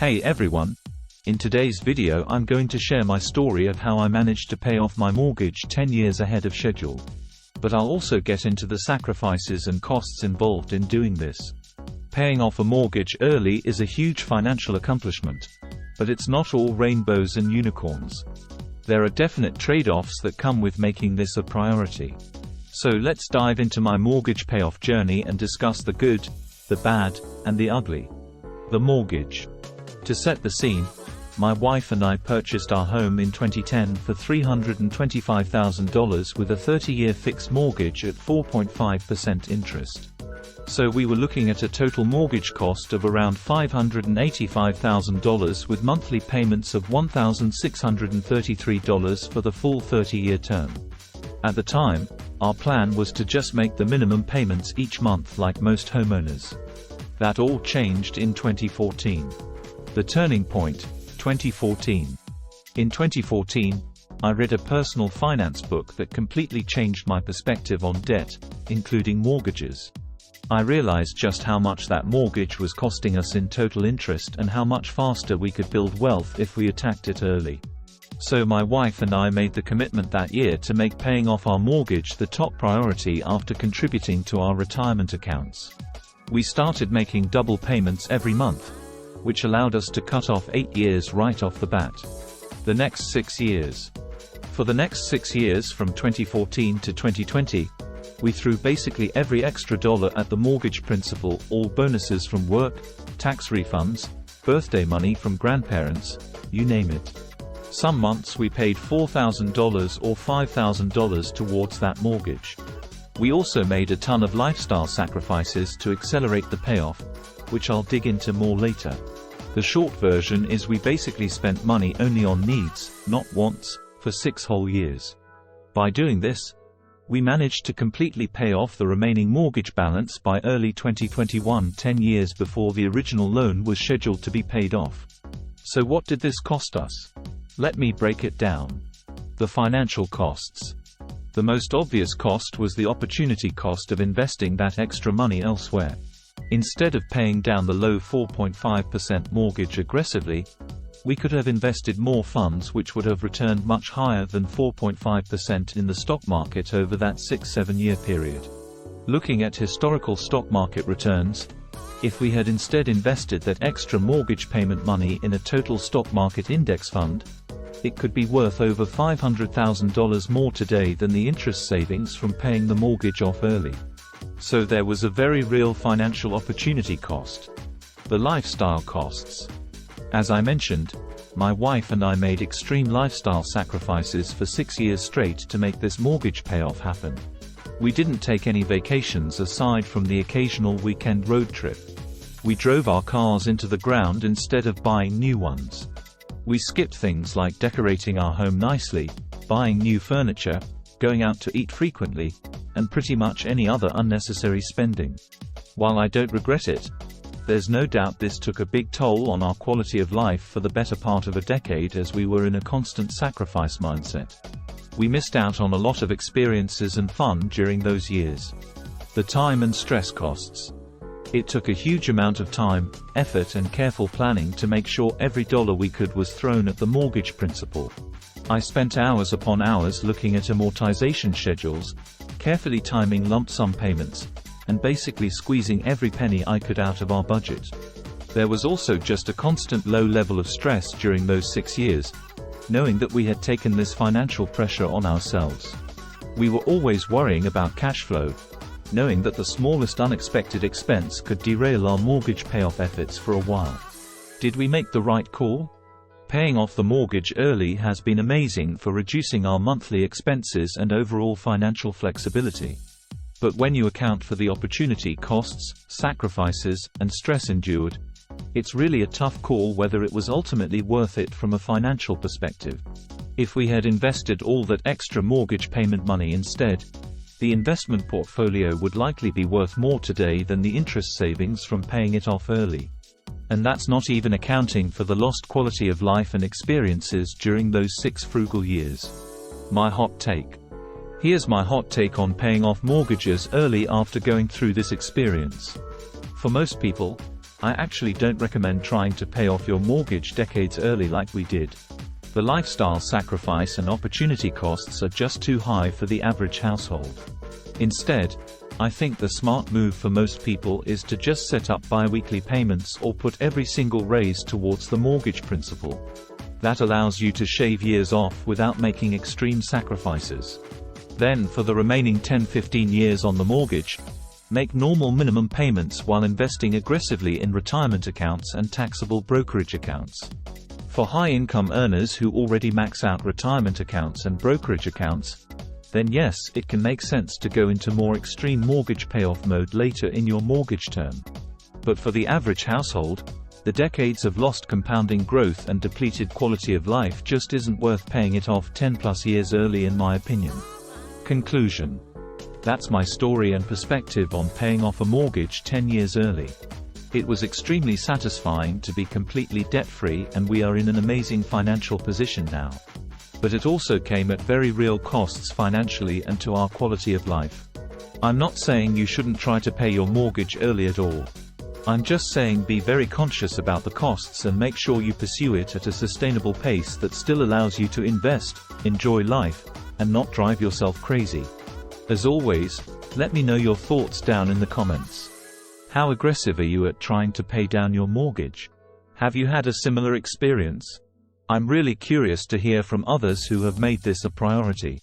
Hey everyone! In today's video I'm going to share my story of how I managed to pay off my mortgage 10 years ahead of schedule. But I'll also get into the sacrifices and costs involved in doing this. Paying off a mortgage early is a huge financial accomplishment. But it's not all rainbows and unicorns. There are definite trade-offs that come with making this a priority. So let's dive into my mortgage payoff journey and discuss the good, the bad, and the ugly. The mortgage. To set the scene, my wife and I purchased our home in 2010 for $325,000 with a 30-year fixed mortgage at 4.5% interest. So we were looking at a total mortgage cost of around $585,000 with monthly payments of $1,633 for the full 30-year term. At the time, our plan was to just make the minimum payments each month like most homeowners. That all changed in 2014. The turning point, 2014. In 2014, I read a personal finance book that completely changed my perspective on debt, including mortgages. I realized just how much that mortgage was costing us in total interest and how much faster we could build wealth if we attacked it early. So my wife and I made the commitment that year to make paying off our mortgage the top priority after contributing to our retirement accounts. We started making double payments every month, which allowed us to cut off 8 years right off the bat. The next 6 years. For the next 6 years from 2014 to 2020, we threw basically every extra dollar at the mortgage principal, all bonuses from work, tax refunds, birthday money from grandparents, you name it. Some months we paid $4,000 or $5,000 towards that mortgage. We also made a ton of lifestyle sacrifices to accelerate the payoff, which I'll dig into more later. The short version is we basically spent money only on needs, not wants, for 6 whole years. By doing this, we managed to completely pay off the remaining mortgage balance by early 2021, 10 years before the original loan was scheduled to be paid off. So what did this cost us? Let me break it down. The financial costs. The most obvious cost was the opportunity cost of investing that extra money elsewhere. Instead of paying down the low 4.5% mortgage aggressively, we could have invested more funds which would have returned much higher than 4.5% in the stock market over that 6-7 year period. Looking at historical stock market returns, if we had instead invested that extra mortgage payment money in a total stock market index fund, it could be worth over $500,000 more today than the interest savings from paying the mortgage off early. So there was a very real financial opportunity cost. The lifestyle costs. As I mentioned, my wife and I made extreme lifestyle sacrifices for 6 years straight to make this mortgage payoff happen. We didn't take any vacations aside from the occasional weekend road trip. We drove our cars into the ground instead of buying new ones. We skipped things like decorating our home nicely, buying new furniture, going out to eat frequently, and pretty much any other unnecessary spending. While I don't regret it, there's no doubt this took a big toll on our quality of life for the better part of a decade as we were in a constant sacrifice mindset. We missed out on a lot of experiences and fun during those years. The time and stress costs. It took a huge amount of time, effort and careful planning to make sure every dollar we could was thrown at the mortgage principal. I spent hours upon hours looking at amortization schedules, carefully timing lump sum payments, and basically squeezing every penny I could out of our budget. There was also just a constant low level of stress during those 6 years, knowing that we had taken this financial pressure on ourselves. We were always worrying about cash flow, knowing that the smallest unexpected expense could derail our mortgage payoff efforts for a while. Did we make the right call? Paying off the mortgage early has been amazing for reducing our monthly expenses and overall financial flexibility. But when you account for the opportunity costs, sacrifices, and stress endured, it's really a tough call whether it was ultimately worth it from a financial perspective. If we had invested all that extra mortgage payment money instead, the investment portfolio would likely be worth more today than the interest savings from paying it off early. And that's not even accounting for the lost quality of life and experiences during those 6 frugal years. My hot take. Here's my hot take on paying off mortgages early after going through this experience. For most people, I actually don't recommend trying to pay off your mortgage decades early like we did. The lifestyle sacrifice and opportunity costs are just too high for the average household. Instead, I think the smart move for most people is to just set up bi-weekly payments or put every single raise towards the mortgage principal. That allows you to shave years off without making extreme sacrifices. Then for the remaining 10-15 years on the mortgage, make normal minimum payments while investing aggressively in retirement accounts and taxable brokerage accounts. For high-income earners who already max out retirement accounts and brokerage accounts, then yes, it can make sense to go into more extreme mortgage payoff mode later in your mortgage term. But for the average household, the decades of lost compounding growth and depleted quality of life just isn't worth paying it off 10+ years early, in my opinion. Conclusion. That's my story and perspective on paying off a mortgage 10 years early. It was extremely satisfying to be completely debt-free, and we are in an amazing financial position now. But it also came at very real costs financially and to our quality of life. I'm not saying you shouldn't try to pay your mortgage early at all. I'm just saying be very conscious about the costs and make sure you pursue it at a sustainable pace that still allows you to invest, enjoy life, and not drive yourself crazy. As always, let me know your thoughts down in the comments. How aggressive are you at trying to pay down your mortgage? Have you had a similar experience? I'm really curious to hear from others who have made this a priority.